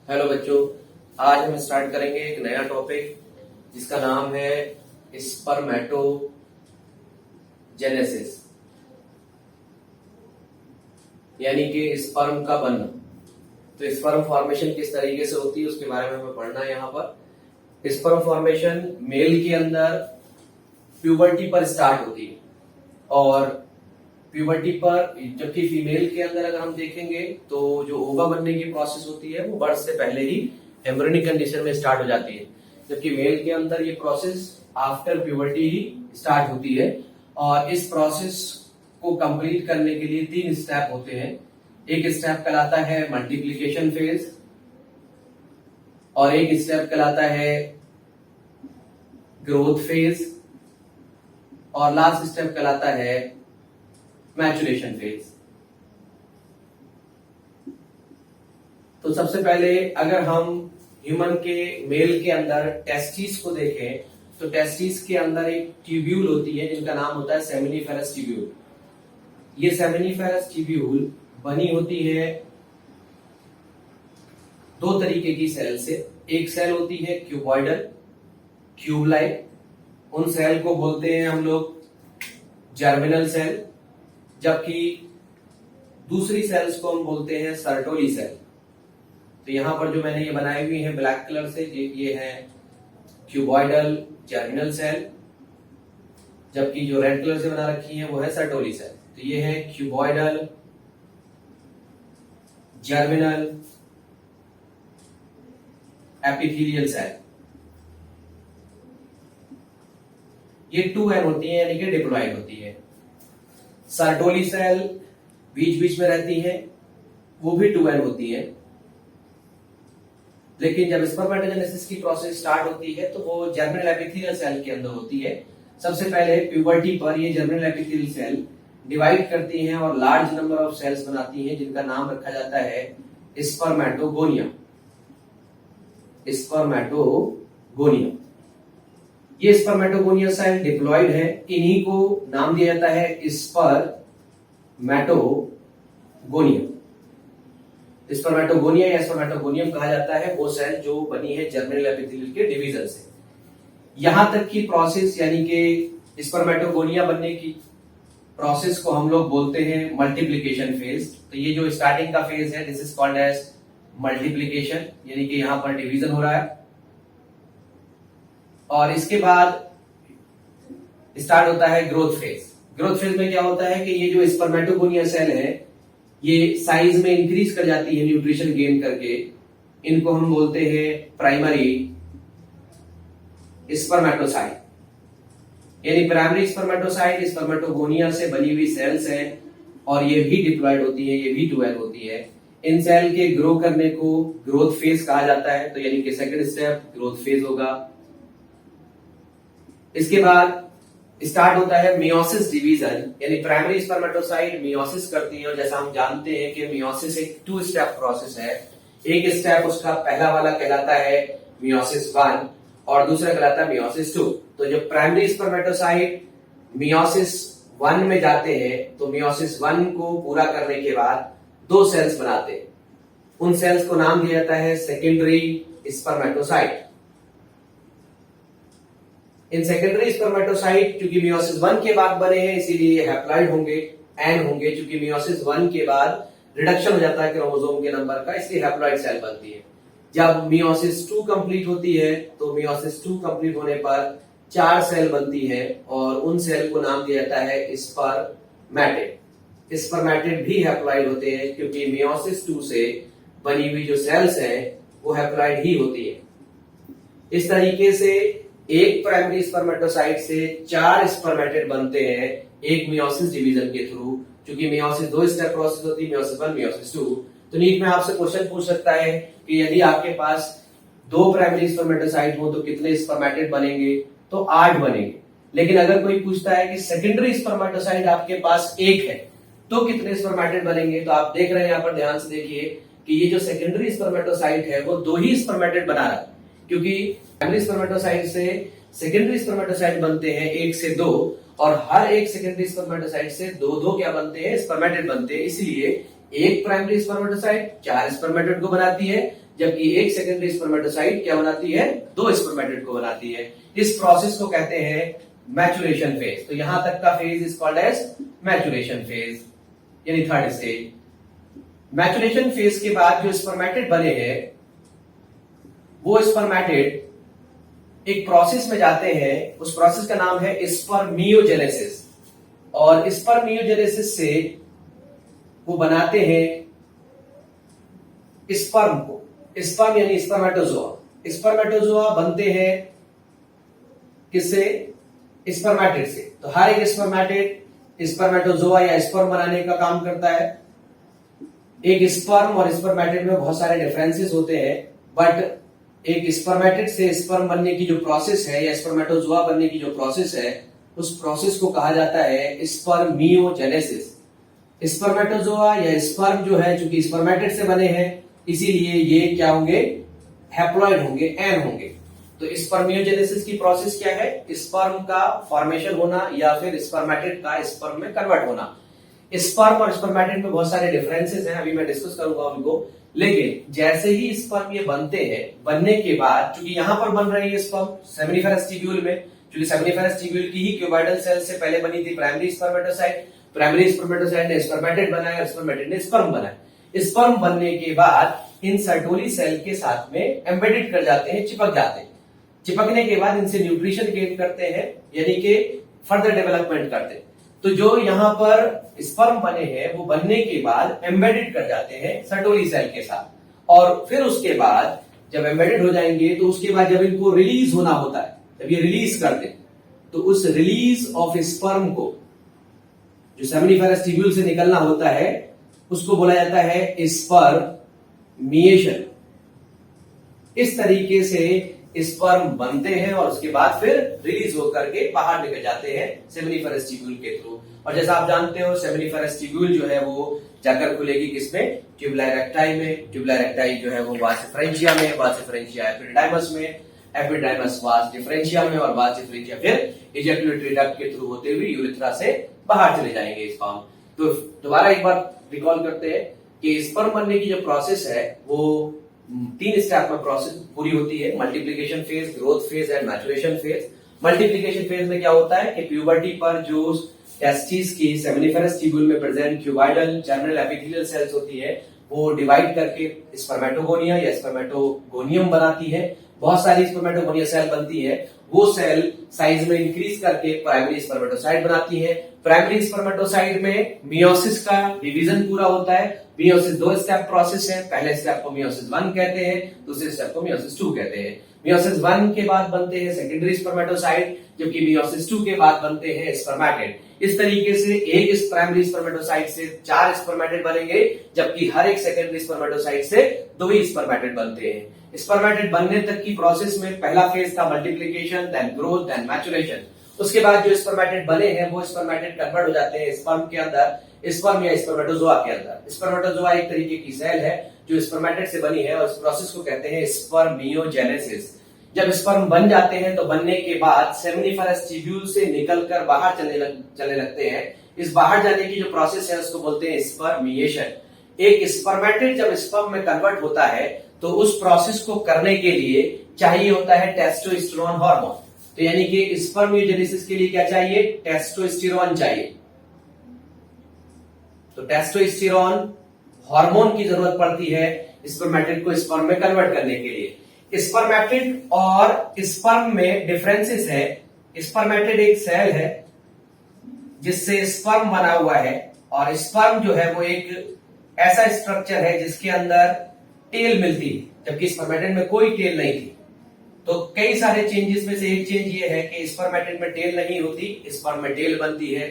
Hello बच्चों, आज हम स्टार्ट करेंगे एक नया टॉपिक जिसका नाम है स्पर्मेटोजेनेसिस, यानी कि स्पर्म का बनना। तो स्पर्म फॉर्मेशन किस तरीके से होती है उसके बारे में हमें पढ़ना है। यहाँ पर स्पर्म फॉर्मेशन मेल के अंदर प्यूबर्टी पर स्टार्ट होती है और प्यूबर्टी पर, जबकि फीमेल के अंदर अगर हम देखेंगे तो जो ओवा बनने की प्रोसेस होती है वो बर्थ से पहले ही एम्ब्रियोनिक कंडीशन में स्टार्ट हो जाती है, जबकि मेल के अंदर ये प्रोसेस आफ्टर प्यूबर्टी ही स्टार्ट होती है। और इस प्रोसेस को कंप्लीट करने के लिए 3 स्टेप होते हैं। एक स्टेप कहलाता है मल्टीप्लिकेशन फेज और एक स्टेप कहलाता है ग्रोथ फेज और लास्ट स्टेप कहलाता है मैचुरेशन फेज। तो सबसे पहले अगर हम ह्यूमन के मेल के अंदर टेस्टिस को देखें तो टेस्टिस के अंदर एक ट्यूब्यूल होती है जिनका नाम होता है सेमिनिफेरस ट्यूब्यूल। ये सेमिनिफेरस ट्यूब्यूल बनी होती है 2 तरीके की सेल से। एक सेल होती है क्यूबॉइडल, क्यूब लाइक, उन सेल को बोलते हैं हम लोग जर्मिनल सेल, जबकि दूसरी सेल्स को हम बोलते हैं सर्टोली सेल। तो यहां पर जो मैंने ये बनाई हुई है ब्लैक कलर से, ये है क्यूबॉइडल जर्मिनल सेल, जबकि जो रेड कलर से बना रखी है वो है सर्टोली सेल। तो ये है क्यूबॉइडल जर्मिनल एपिथेलियल सेल। ये 2n होती है, यानी कि डिप्लॉइड होती है। सर्टोली सेल बीच बीच में रहती है, वो भी 2n होती है, लेकिन जब स्पर्मेटोजेनेसिस की प्रोसेस स्टार्ट होती है तो वो जर्मिनल एपिथेलियल सेल के अंदर होती है। सबसे पहले प्यूबर्टी पर ये जर्मिनल एपिथेलियल सेल डिवाइड करती हैं और लार्ज नंबर ऑफ सेल्स बनाती हैं जिनका नाम रखा जाता है स्पर्मेटोगोनिया। स्पर्मेटोगोनिया, ये स्पर्मेटोगोनिया सेल डिप्लॉइड है, इन्हीं को नाम दिया जाता है स्पर्मेटोगोनिया। स्पर्मेटोगोनिया या स्पर्मेटोगोनियम कहा जाता है वो सेल जो बनी है जर्मिनल एपिथेलियल के डिवीजन से। यहां तक की प्रोसेस, यानी कि स्पर्मेटोगोनिया बनने की प्रोसेस को हम लोग बोलते हैं मल्टीप्लिकेशन फेज। तो ये जो स्टार्टिंग का फेज है this is called as multiplication, यानी कि यहां पर डिवीजन हो रहा है। और इसके बाद स्टार्ट होता है ग्रोथ फेज। ग्रोथ फेज में क्या होता है कि ये जो स्पर्मेटोगोनिया सेल है ये साइज में इंक्रीज कर जाती है न्यूट्रिशन गेन करके। इनको हम बोलते हैं प्राइमरी स्पर्मेटोसाइट, यानी प्राइमरी स्पर्मेटोसाइट स्पर्मेटोगोनिया से बनी हुई सेल्स हैं और ये भी डिप्लॉइड होती है, ये भी 2n होती है। इन सेल के ग्रो करने को ग्रोथ फेज कहा जाता है, तो यानी कि सेकंड स्टेप ग्रोथ फेज होगा। इसके बाद स्टार्ट होता है मियोसिस डिवीजन, यानी प्राइमरी स्पर्मेटोसाइट मियोसिस करती है। और जैसा हम जानते हैं कि मियोसिस एक 2 स्टेप प्रोसेस है। एक स्टेप उसका पहला वाला कहलाता है मियोसिस 1 और दूसरा कहलाता है मियोसिस 2। तो जब प्राइमरी स्पर्मेटोसाइट मियोसिस 1 में जाते हैं तो मियोसिस 1 को पूरा करने के बाद 2 सेल्स बनाते हैं। उन सेल्स को नाम दिया जाता है secondary spermatocyte. In secondary spermatocyte क्योंकि मियोसिस 1 के बाद बने हैं इसीलिए हैप्लॉइड होंगे, एन होंगे, क्योंकि मियोसिस 1 के बाद रिडक्शन हो जाता है क्रोमोसोम के नंबर का, इसलिए हैप्लॉइड सेल बनती है। जब मियोसिस 2 कंप्लीट होती है तो मियोसिस 2 कंप्लीट होने पर 4 सेल बनती है और उन सेल को नाम दिया जाता है स्पर्मेटेड। स्पर्मेटेड भी हैप्लॉइड होते हैं क्योंकि मियोसिस 2 से बनी हुई जो सेल्स हैं वो हैप्लॉइड ही होती है। इस तरीके से एक प्राइमरी स्पर्मेटोसाइट से 4 स्पर्मेटेड बनते हैं एक मियोसिस डिवीजन के थ्रू। क्योंकि मियोसिस 2 स्टेप प्रोसेस होती है, मियोसिस 1 मियोसिस 2। तो नीट में आपसे क्वेश्चन पूछ सकता है कि यदि आपके पास 2 प्राइमरी स्पर्मेटोसाइट हो तो कितने स्पर्मेटेड बनेंगे, तो 8 बनेंगे। लेकिन अगर कोई पूछता है कि सेकेंडरी स्पर्मेटोसाइट आपके पास 1 है तो कितने स्पर्मेटेड बनेंगे, तो आप देख रहे हैं यहाँ पर ध्यान से देखिए कि ये जो सेकेंडरी स्पर्मेटोसाइट है वो 2 ही स्पर्मेटेड बना रहा है, क्योंकि प्राइमरी स्पर्मेटोसाइट से सेकेंडरी स्पर्मेटोसाइट बनते हैं 1 से 2 और हर एक सेकेंडरी स्पर्मेटोसाइट से 2-2 क्या बनते हैं, स्पर्मेटेड बनते हैं। इसलिए एक प्राइमरी स्पर्मेटोसाइट 4 स्पर्मेटेड को बनाती है, जबकि एक सेकेंडरी स्पर्मेटोसाइट क्या बनाती है, 2 स्पर्मेटिड को बनाती है। इस प्रोसेस को कहते हैं मैचुरेशन फेज। तो यहां तक का phase is called as maturation phase, यानी थर्ड स्टेज। मैचुरेशन फेज के बाद जो स्पर्मेटिड बने हैं वो स्पर्मेटिड एक प्रोसेस में जाते हैं, उस प्रोसेस का नाम है स्पर्मियोजेनेसिस। और स्पर्मियोजेनेसिस से वो बनाते हैं स्पर्म को। स्पर्म यानी स्पर्मेटोजोआ। स्पर्मेटोजोआ बनते हैं किससे, स्पर्मेटिड से। तो हर एक स्पर्मेटिड स्पर्मेटोजोआ या स्पर्म बनाने का काम करता है। एक स्पर्म और स्पर्मेटिड में बहुत सारे डिफरेंसेस होते हैं, बट एक स्पर्मेटिड से स्पर्म बनने की जो प्रोसेस है या स्पर्मेटोजोआ बनने की जो प्रोसेस है, उस प्रोसेस को कहा जाता है स्पर्मियोजेनेसिस। स्पर्मेटोजोआ या स्पर्म जो है, चूंकि स्पर्मेटिड से बने हैं, इसीलिए ये क्या होंगे, हैप्लॉइड होंगे, एन होंगे। तो स्पर्मियोजेनेसिस की प्रोसेस क्या है, स्पर्म का फॉर्मेशन होना या फिर स्पर्मेटिड का स्पर्म में कन्वर्ट होना। स्पर्म और स्पर्मेटिड में बहुत सारे डिफरेंसेस हैं, अभी मैं डिस्कस करूंगा उनको। लेकिन जैसे ही स्पर्म ये बनते हैं, बनने के बाद चूंकि यहां पर बन रही है स्पर्म सेमिनिफेरस टिब्यूल में, क्योंकि सेमिनिफेरस टिब्यूल की ही क्यूबॉइडल सेल से पहले बनी थी प्राइमरी स्पर्मेटोसाइट। प्राइमरी स्पर्मेटोसाइट ने स्पर्मेटिड बनाया और स्पर्मेटिड ने स्पर्म बनाया। स्पर्म बनने के बाद इन सर्टोली सेल के साथ में एम्बेडेड कर जाते हैं, चिपक जाते हैं। चिपकने के बाद इनसे न्यूट्रिशन गेन करते हैं, यानी कि फर्दर डेवलपमेंट करते हैं। तो जो यहां पर स्पर्म बने हैं वो बनने के बाद एम्बेडेड कर जाते हैं सर्टोली सेल के साथ, और फिर उसके बाद जब एम्बेडेड हो जाएंगे तो उसके बाद जब इनको रिलीज होना होता है, जब ये रिलीज करते हैं, तो उस रिलीज ऑफ स्पर्म को जो सेमिनिफेरस टिब्यूल से निकलना होता है उसको बोला जाता है स्पर्मिएशन। इस तरीके से स्पर्म बनते हैं और उसके बाद फिर रिलीज होकर के बाहर निकल जाते हैं सेमिनिफेरस टिब्यूल के थ्रू। और जैसा आप जानते हो सेमिनिफेरस टिब्यूल जो है वो जाकर खुलेगी किसमें, ट्यूबुलर रेक्टाई में। ट्यूबुलर रेक्टाई जो है वो वास डिफरेंशिया में, वास डिफरेंशिया एपिडाइमस में, एपिडाइमस वास डिफरेंशिया में, और वास डिफरेंशिया फिर इजैकुलेटरी डक्ट के थ्रू होते हुए यूरेथ्रा से बाहर चले जाएंगे स्पर्म। तो दोबारा एक बार रिकॉल करते हैं कि स्पर्म बनने की जो प्रोसेस है वो 3 स्टेप में प्रोसेस पूरी होती है, multiplication phase, growth phase and maturation phase. Multiplication phase में क्या होता है कि प्यूबर्टी पर जो टेस्टिस की सेमिनिफेरस टिब्यूल में present cuboidal germinal epithelial cells होती है वो डिवाइड करके स्पर्मेटोगोनिया या स्पर्मेटोगोनियम बनाती है। बहुत सारी स्पर्मेटोगोनिया सेल बनती है, वो सेल साइज में इंक्रीज करके प्राइमरी स्पर्मेटोसाइट बनाती है। प्राइमरी स्पर्मेटोसाइट में मियोसिस का डिवीजन पूरा होता है। मियोसिस 2 स्टेप प्रोसेस है, पहले स्टेप को मियोसिस 1 कहते हैं, दूसरे स्टेप को मियोसिस 2 कहते हैं। मियोसिस 1 के बाद बनते हैं सेकेंडरी स्पर्मेटोसाइट, जबकि मियोसिस 2 के बाद बनते हैं स्पर्मेटिड। इस तरीके से एक प्राइमरी स्पर्मेटोसाइट से 4 स्पर्मेटिड बनेंगे, जबकि हर एक सेकेंडरी स्पर्मेटोसाइट से 2 ही स्पर्मेटिड बनते हैं। स्पर्मेटिड बनने तक की प्रोसेस में पहला फेज था multiplication, then growth, then maturation. उसके बाद जो स्पर्मेटिड बने हैं वो स्पर्मेटिड कन्वर्ट हो जाते हैं स्पर्म के अंदर, स्पर्म या स्पर्मेटोजोआ के अंदर। स्पर्मेटोजोआ एक तरीके की सेल है जो स्पर्मेटिड से बनी है और इस प्रोसेस को कहते हैं स्पर्मियोजेनेसिस। जब स्पर्म बन जाते हैं तो बनने के बाद सेमिनिफेरस टिब्यूल से निकलकर बाहर चलने लगते हैं। इस बाहर जाने की जो प्रोसेस है उसको बोलते हैं स्पर्मिएशन। एक स्पर्मेटिड जब स्पर्म में कन्वर्ट होता है तो उस प्रोसेस को करने के लिए चाहिए होता है टेस्टोस्टेरोन हार्मोन। तो यानी कि स्पर्मियोजेनेसिस के लिए क्या चाहिए, टेस्टोस्टेरोन चाहिए। तो टेस्टोस्टेरोन हार्मोन की जरूरत पड़ती है स्पर्मेटिड को स्पर्म में कन्वर्ट करने के लिए। स्पर्मेटिड और स्पर्म में डिफरेंसेस है। स्पर्मेटिड एक सेल है जिससे स्पर्म बना हुआ है, और स्पर्म जो है वो एक ऐसा स्ट्रक्चर है जिसके अंदर टेल मिलती है, जबकि स्पर्मेटिड में कोई टेल नहीं थी। तो कई सारे चेंजेस में से एक चेंज ये है कि स्पर्मेटिड में टेल नहीं होती, स्पर्म में टेल बनती है।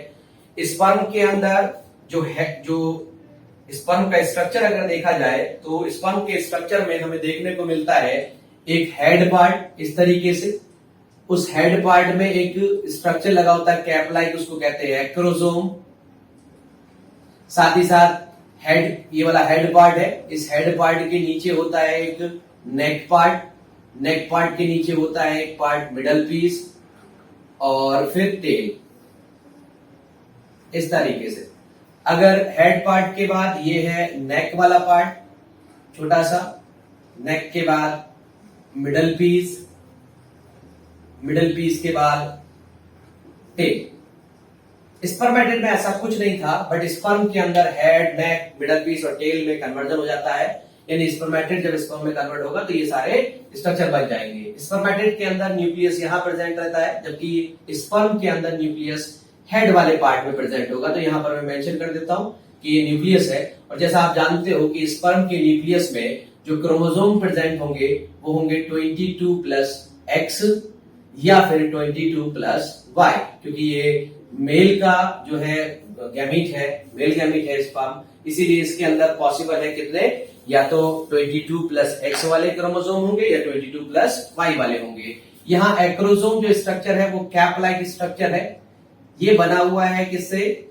स्पर्म के अंदर जो स्पर्म का स्ट्रक्चर अगर देखा जाए तो स्पर्म के स्ट्रक्चर में हमें देखने को मिलता है एक हेड पार्ट इस तरीके से, उस हेड पार्ट में एक स्ट्रक्चर लगा होता है कैप लाइक, उसको कहते हैं एक्रोसोम। साथ ही साथ हेड, ये वाला हेड पार्ट है, इस हेड पार्ट के नीचे होता है एक नेक पार्ट, नेक पार्ट के नीचे होता है एक पार्ट मिडल पीस, और फिर टेल। इस तरीके से अगर हेड पार्ट के बाद ये है नेक वाला पार्ट छोटा सा, नेक के बाद मिडल पीस, मिडल पीस के बाद टेल। स्पर्मेटिड में ऐसा कुछ नहीं था, बट स्पर्म के अंदर हेड, नेक, मिडल पीस और टेल में कन्वर्जन हो जाता है। यानी स्पर्मेटिड जब स्पर्म में कन्वर्ट होगा तो ये सारे स्ट्रक्चर बन जाएंगे। स्पर्मेटिड के अंदर न्यूक्लियस यहां प्रेजेंट रहता है, जबकि स्पर्म के अंदर न्यूक्लियस हेड वाले पार्ट में प्रेजेंट होगा। तो यहां पर मैं मेंशन कर देता हूं कि ये न्यूक्लियस है। और जैसा आप जानते हो कि स्पर्म के न्यूक्लियस में जो क्रोमोसोम प्रेजेंट होंगे वो होंगे 22 प्लस एक्स या फिर 22 प्लस वाई, क्योंकि ये मेल का जो है गैमीट है, मेल गैमीट है स्पर्म, इसीलिए इसके अंदर पॉसिबल है कितने, या तो 22 प्लस एक्स वाले क्रोमोसोम होंगे या 22 प्लस वाई वाले होंगे। यहाँ एक्रोसोम जो स्ट्रक्चर है वो कैप लाइक स्ट्रक्चर है। ये बना हुआ है किससे,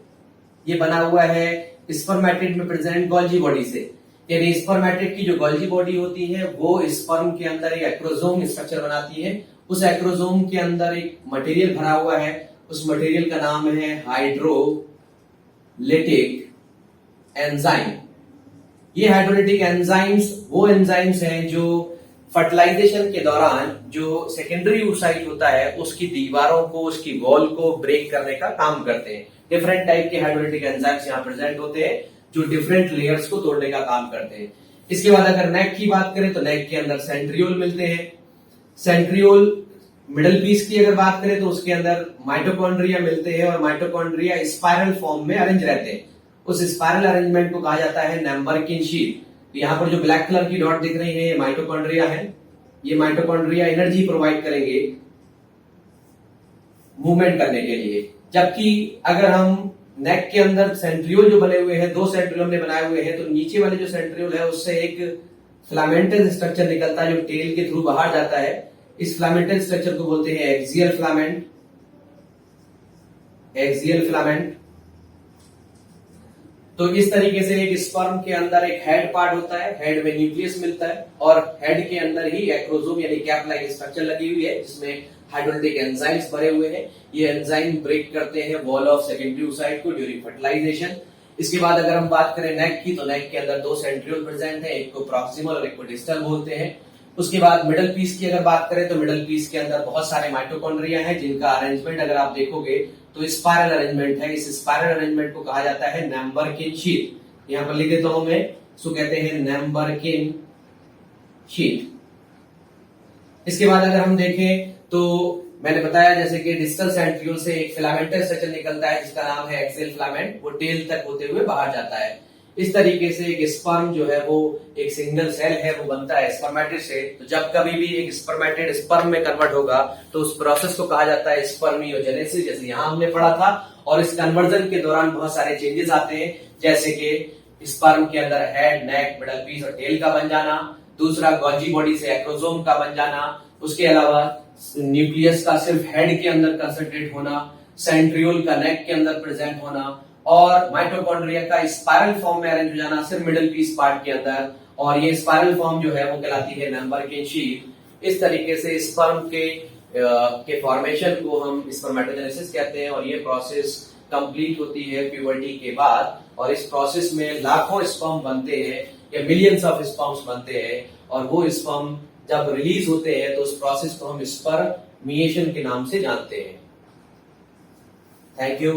ये बना हुआ है स्पर्मेटिड में प्रेजेंट गोल्जी बॉडी से। यानी स्पर्मेटिड की जो गोल्जी बॉडी होती है वो स्पर्म के अंदर एक एक्रोसोम स्ट्रक्चर बनाती है। उस एक्रोसोम के अंदर एक मटेरियल भरा हुआ है, उस मटेरियल का नाम है हाइड्रोलिटिक एंजाइम। ये हाइड्रोलिटिक एंजाइम्स वो एंजाइम्स हैं जो फर्टिलाइजेशन के दौरान जो सेकेंडरी oocyte होता है उसकी दीवारों को, उसकी वॉल को ब्रेक करने का काम करते हैं। डिफरेंट टाइप के हाइड्रोलिटिक एंजाइम्स यहाँ प्रेजेंट होते हैं जो डिफरेंट लेयर्स को तोड़ने का काम करते हैं। इसके बाद अगर नेक की बात करें तो नेक के अंदर सेंट्रियोल मिलते हैं। सेंट्रियोल, मिडल पीस की अगर बात करें तो उसके अंदर माइटोकॉन्ड्रिया मिलते हैं और माइटोकॉन्ड्रिया स्पाइरल फॉर्म में अरेंज रहते हैं। उस स्पाइरल अरेंजमेंट को कहा जाता है नैम्बरकिन शीट। यहाँ पर जो ब्लैक कलर की डॉट दिख रही है ये माइटोकॉन्ड्रिया है। ये माइटोकॉन्ड्रिया एनर्जी प्रोवाइड करेंगे मूवमेंट करने के लिए। जबकि अगर हम नेक के अंदर सेंट्रियोल जो बने हुए हैं, दो सेंट्रियोल हमने बनाए हुए हैं, तो नीचे वाले जो सेंट्रियोल है उससे एक फिलामेंटस स्ट्रक्चर निकलता है जो टेल के थ्रू बाहर जाता है। इस फिलामेंटस स्ट्रक्चर को बोलते हैं एक्सियल फिलामेंट, एक्सियल फिलामेंट। तो इस तरीके से एक स्पर्म के अंदर एक हेड पार्ट होता है, हेड में न्यूक्लियस मिलता है और हेड के अंदर ही एक्रोसोम यानी कैप लाइक स्ट्रक्चर लगी हुई है जिसमें हाइड्रोलिटिक एंजाइम्स भरे हुए हैं। ये एंजाइम ब्रेक करते हैं वॉल ऑफ सेकेंडरी oocyte को ड्यूरिंग फर्टिलाइजेशन। इसके बाद अगर हम बात करें नेक की, तो नेक के अंदर दो सेंट्रियोल प्रेजेंट है, एक को प्रॉक्सिमल और एक को डिस्टल बोलते हैं। उसके बाद मिडल पीस की अगर बात करें तो मिडल पीस के अंदर बहुत सारे माइटोकॉन्ड्रिया हैं जिनका अरेंजमेंट अगर आप देखोगे तो स्पाइरल अरेंजमेंट है। इस स्पाइरल अरेंजमेंट को कहा जाता है नैम्बरकिन शीट। यहाँ पर लिख देता हूं मैं, इसको कहते हैं नैम्बरकिन शीट। इसके बाद अगर हम देखें तो मैंने बताया जैसे कि डिस्टल सेंट्रियोल से एक फिलामेंटस स्ट्रक्चर निकलता है जिसका नाम है एक्सियल फिलामेंट, वो टेल तक होते हुए बाहर जाता है। इस तरीके से एक स्पर्म जो है वो एक सिंगल सेल है, वो बनता है स्पर्मेटिड से। तो जब कभी भी एक स्पर्मेटिड स्पर्म में कन्वर्ट होगा तो उस प्रोसेस को कहा जाता है स्पर्मियोजेनेसिस, जैसे यहाँ हमने पढ़ा था। और इस कन्वर्जन के दौरान बहुत सारे चेंजेस आते हैं, जैसे कि स्पर्म के अंदर हेड, नेक, मिडल पीस और टेल का बन जाना, दूसरा गोल्जी बॉडी से एक्रोसोम का बन जाना, उसके अलावा न्यूक्लियस का सिर्फ हेड के अंदर कंसंट्रेट होना, सेंट्रियोल का नेक के अंदर प्रेजेंट होना और माइटोकॉन्ड्रिया का स्पाइरल फॉर्म में अरेंज हो जाना सिर्फ मिडल पीस पार्ट के अंदर। और ये स्पाइरल फॉर्म जो है वो कहलाती है नैम्बरकिन शीट। इस तरीके से स्पर्म के फॉर्मेशन को हम स्पर्मेटोजेनेसिस कहते हैं और ये प्रोसेस कंप्लीट होती है प्यूबर्टी के बाद। और इस प्रोसेस में लाखों स्पर्म बनते हैं या मिलियंस ऑफ स्पर्म्स बनते हैं और वो स्पर्म जब रिलीज होते हैं तो उस प्रोसेस को हम स्पर्मिएशन के नाम से जानते हैं। Thank you.